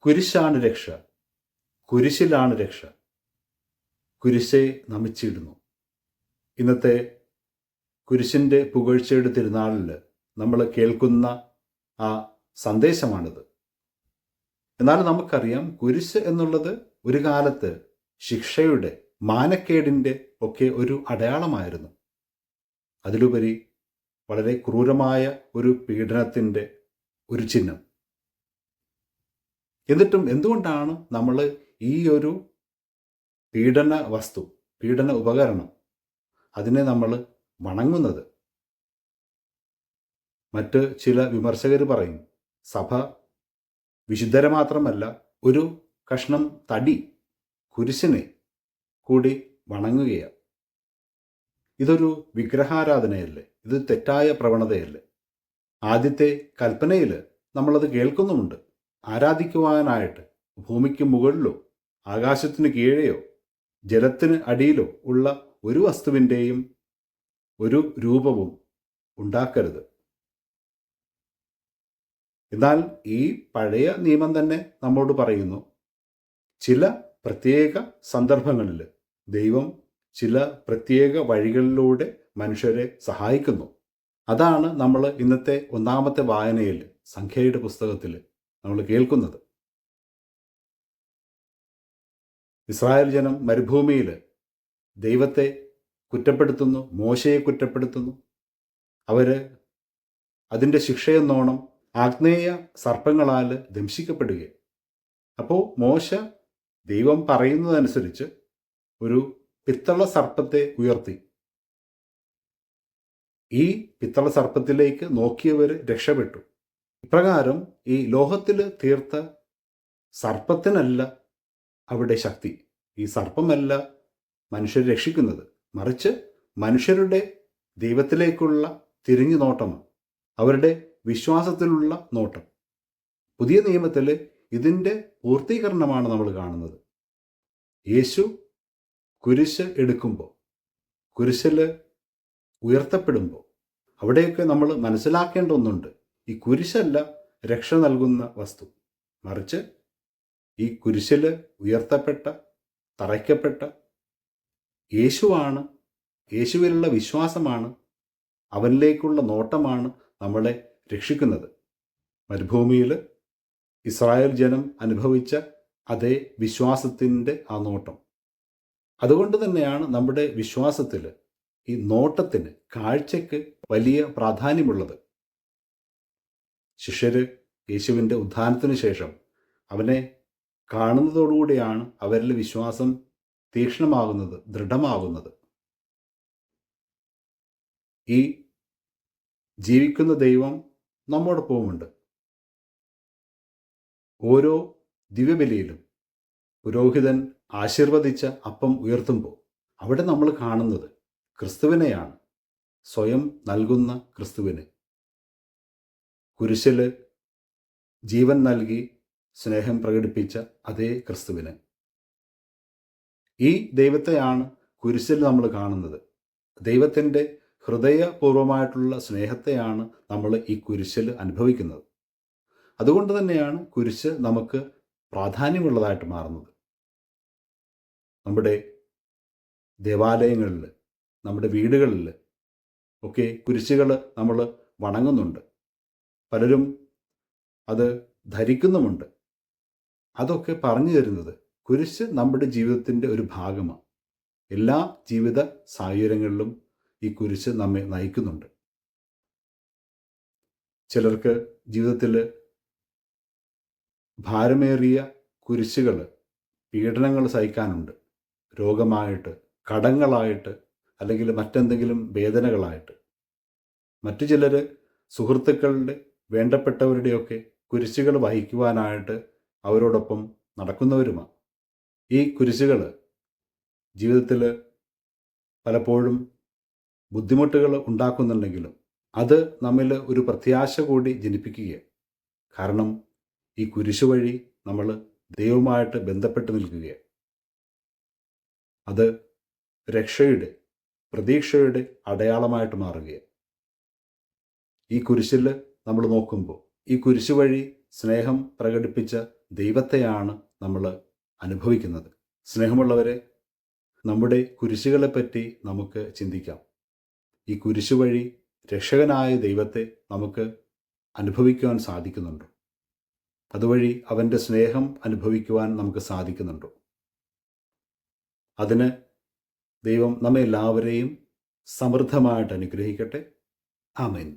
കുരിശാണ് രക്ഷ, കുരിശിലാണ് രക്ഷ. കുരിശെ നമിച്ചിടുന്നു. ഇന്നത്തെ കുരിശിൻ്റെ പുകഴ്ചയുടെ തിരുനാളിൽ നമ്മൾ കേൾക്കുന്ന ആ സന്ദേശമാണിത്. എന്നാൽ നമുക്കറിയാം, കുരിശ് എന്നുള്ളത് ഒരു കാലത്ത് ശിക്ഷയുടെ, മാനക്കേടിൻ്റെ ഒക്കെ ഒരു അടയാളമായിരുന്നു. അതിലുപരി വളരെ ക്രൂരമായ ഒരു പീഡനത്തിൻ്റെ ഒരു ചിഹ്നം. എന്നിട്ടും എന്തുകൊണ്ടാണ് നമ്മൾ ഈ ഒരു പീഡന വസ്തു, പീഡന ഉപകരണം, അതിനെ നമ്മൾ വണങ്ങുന്നത്? മറ്റ് ചില വിമർശകർ പറയും, സഭ വിശുദ്ധരെ മാത്രമല്ല, ഒരു കഷ്ണം തടി, കുരിശിനെ കൂടി വണങ്ങുകയാണ്. ഇതൊരു വിഗ്രഹാരാധനയല്ലേ? ഇത് തെറ്റായ പ്രവണതയല്ലേ? ആദ്യത്തെ കൽപ്പനയിൽ നമ്മളത് കേൾക്കുന്നുമുണ്ട്. ആരാധിക്കുവാനായിട്ട് ഭൂമിക്ക് മുകളിലോ ആകാശത്തിന് കീഴെയോ ജലത്തിന് അടിയിലോ ഉള്ള ഒരു വസ്തുവിൻ്റെയും ഒരു രൂപവും ഉണ്ടാക്കരുത്. എന്നാൽ ഈ പഴയ നിയമം തന്നെ നമ്മോട് പറയുന്നു, ചില പ്രത്യേക സന്ദർഭങ്ങളിൽ ദൈവം ചില പ്രത്യേക വഴികളിലൂടെ മനുഷ്യരെ സഹായിക്കുന്നു. അതാണ് നമ്മൾ ഇന്നത്തെ ഒന്നാമത്തെ വായനയിൽ, സംഖ്യയുടെ പുസ്തകത്തിൽ നമ്മൾ കേൾക്കുന്നത്. ഇസ്രായേൽ ജനം മരുഭൂമിയിൽ ദൈവത്തെ കുറ്റപ്പെടുത്തുന്നു, മോശയെ കുറ്റപ്പെടുത്തുന്നു. അവർ അതിൻ്റെ ശിക്ഷയെന്നോണം ആഗ്നേയ സർപ്പങ്ങളാൽ ദംശിക്കപ്പെടുകയാണ്. അപ്പോൾ മോശ ദൈവം പറയുന്നതനുസരിച്ച് ഒരു പിത്തള സർപ്പത്തെ ഉയർത്തി. ഈ പിത്തള സർപ്പത്തിലേക്ക് നോക്കിയവർ രക്ഷപ്പെട്ടു. ഇപ്രകാരം ഈ ലോഹത്തിൽ തീർത്ത സർപ്പത്തിനല്ല അവിടെ ശക്തി. ഈ സർപ്പമല്ല മനുഷ്യരെ രക്ഷിക്കുന്നത്, മറിച്ച് മനുഷ്യരുടെ ദൈവത്തിലേക്കുള്ള തിരിഞ്ഞു നോട്ടമാണ്, അവരുടെ വിശ്വാസത്തിലുള്ള നോട്ടം. പുതിയ നിയമത്തിൽ ഇതിൻ്റെ പൂർത്തീകരണമാണ് നമ്മൾ കാണുന്നത്. യേശു കുരിശ് എടുക്കുമ്പോൾ, കുരിശിൽ ഉയർത്തപ്പെടുമ്പോൾ, അവിടെയൊക്കെ നമ്മൾ മനസ്സിലാക്കേണ്ട ഒന്നുണ്ട്. ഈ കുരിശല്ല രക്ഷ നൽകുന്ന വസ്തു, മറിച്ച് ഈ കുരിശിൽ ഉയർത്തപ്പെട്ട, തറയ്ക്കപ്പെട്ട യേശുവാണ്. യേശുവിലുള്ള വിശ്വാസമാണ്, അവനിലേക്കുള്ള നോട്ടമാണ് നമ്മളെ രക്ഷിക്കുന്നത്. മരുഭൂമിയിൽ ഇസ്രായേൽ ജനം അനുഭവിച്ച അതേ വിശ്വാസത്തിൻ്റെ ആ നോട്ടം. അതുകൊണ്ട് തന്നെയാണ് നമ്മുടെ വിശ്വാസത്തിൽ ഈ നോട്ടത്തിന്, കാഴ്ചയ്ക്ക് വലിയ പ്രാധാന്യമുള്ളത്. ശിഷ്യർ യേശുവിൻ്റെ ഉത്ഥാനത്തിന് ശേഷം അവനെ കാണുന്നതോടുകൂടിയാണ് അവരിൽ വിശ്വാസം തീക്ഷ്ണമാകുന്നത്, ദൃഢമാകുന്നത്. ഈ ജീവിക്കുന്ന ദൈവം നമ്മോടൊപ്പമുണ്ട്. ഓരോ ദിവ്യബലിയിലും പുരോഹിതൻ ആശീർവദിച്ച അപ്പം ഉയർത്തുമ്പോൾ അവിടെ നമ്മൾ കാണുന്നത് ക്രിസ്തുവിനെയാണ്, സ്വയം നൽകുന്ന ക്രിസ്തുവിനെ. കുരിശിൽ ജീവൻ നൽകി സ്നേഹം പ്രകടിപ്പിച്ച അതേ ക്രിസ്തുവിനെ. ഈ ദൈവത്തെയാണ് കുരിശിൽ നമ്മൾ കാണുന്നത്. ദൈവത്തിൻ്റെ ഹൃദയപൂർവമായിട്ടുള്ള സ്നേഹത്തെയാണ് നമ്മൾ ഈ കുരിശിൽ അനുഭവിക്കുന്നത്. അതുകൊണ്ട് തന്നെയാണ് കുരിശ് നമുക്ക് പ്രാധാന്യമുള്ളതായിട്ട് മാറുന്നത്. നമ്മുടെ ദേവാലയങ്ങളിൽ, നമ്മുടെ വീടുകളിൽ ഒക്കെ കുരിശുകൾ നമ്മൾ വണങ്ങുന്നുണ്ട്. പലരും അത് ധരിക്കുന്നുമുണ്ട്. അതൊക്കെ പറഞ്ഞു തരുന്നത് കുരിശ് നമ്മുടെ ജീവിതത്തിൻ്റെ ഒരു ഭാഗമാണ്. എല്ലാ ജീവിത സാഹചര്യങ്ങളിലും ഈ കുരിശ് നമ്മെ നയിക്കുന്നുണ്ട്. ചിലർക്ക് ജീവിതത്തിൽ ഭാരമേറിയ കുരിശുകൾ, പീഡനങ്ങൾ സഹിക്കാനുണ്ട്. രോഗമായിട്ട്, കടങ്ങളായിട്ട്, അല്ലെങ്കിൽ മറ്റെന്തെങ്കിലും വേദനകളായിട്ട്. മറ്റു ചിലർ സുഹൃത്തുക്കളുടെ, വേണ്ടപ്പെട്ടവരുടെയൊക്കെ കുരിശുകൾ വഹിക്കുവാനായിട്ട് അവരോടൊപ്പം നടക്കുന്നവരുമാണ്. ഈ കുരിശുകൾ ജീവിതത്തിൽ പലപ്പോഴും ബുദ്ധിമുട്ടുകൾ ഉണ്ടാക്കുന്നുണ്ടെങ്കിലും അത് നമ്മിൽ ഒരു പ്രത്യാശ കൂടി ജനിപ്പിക്കുകയാണ്. കാരണം ഈ കുരിശു വഴി നമ്മൾ ദൈവവുമായിട്ട് ബന്ധപ്പെട്ട് നിൽക്കുകയാണ്. അത് രക്ഷയുടെ, പ്രതീക്ഷയുടെ അടയാളമായിട്ട് മാറുകയാണ്. ഈ കുരിശിൽ നമ്മൾ നോക്കുമ്പോൾ, ഈ കുരിശു വഴി സ്നേഹം പ്രകടിപ്പിച്ച ദൈവത്തെയാണ് നമ്മൾ അനുഭവിക്കുന്നത്. സ്നേഹമുള്ളവരെ, നമ്മുടെ കുരിശുകളെപ്പറ്റി നമുക്ക് ചിന്തിക്കാം. ഈ കുരിശു വഴി രക്ഷകനായ ദൈവത്തെ നമുക്ക് അനുഭവിക്കുവാൻ സാധിക്കുന്നുണ്ടോ? അതുവഴി അവൻ്റെ സ്നേഹം അനുഭവിക്കുവാൻ നമുക്ക് സാധിക്കുന്നുണ്ടോ? അതിന് ദൈവം നമ്മെ എല്ലാവരെയും സമൃദ്ധമായിട്ട് അനുഗ്രഹിക്കട്ടെ. ആമേൻ.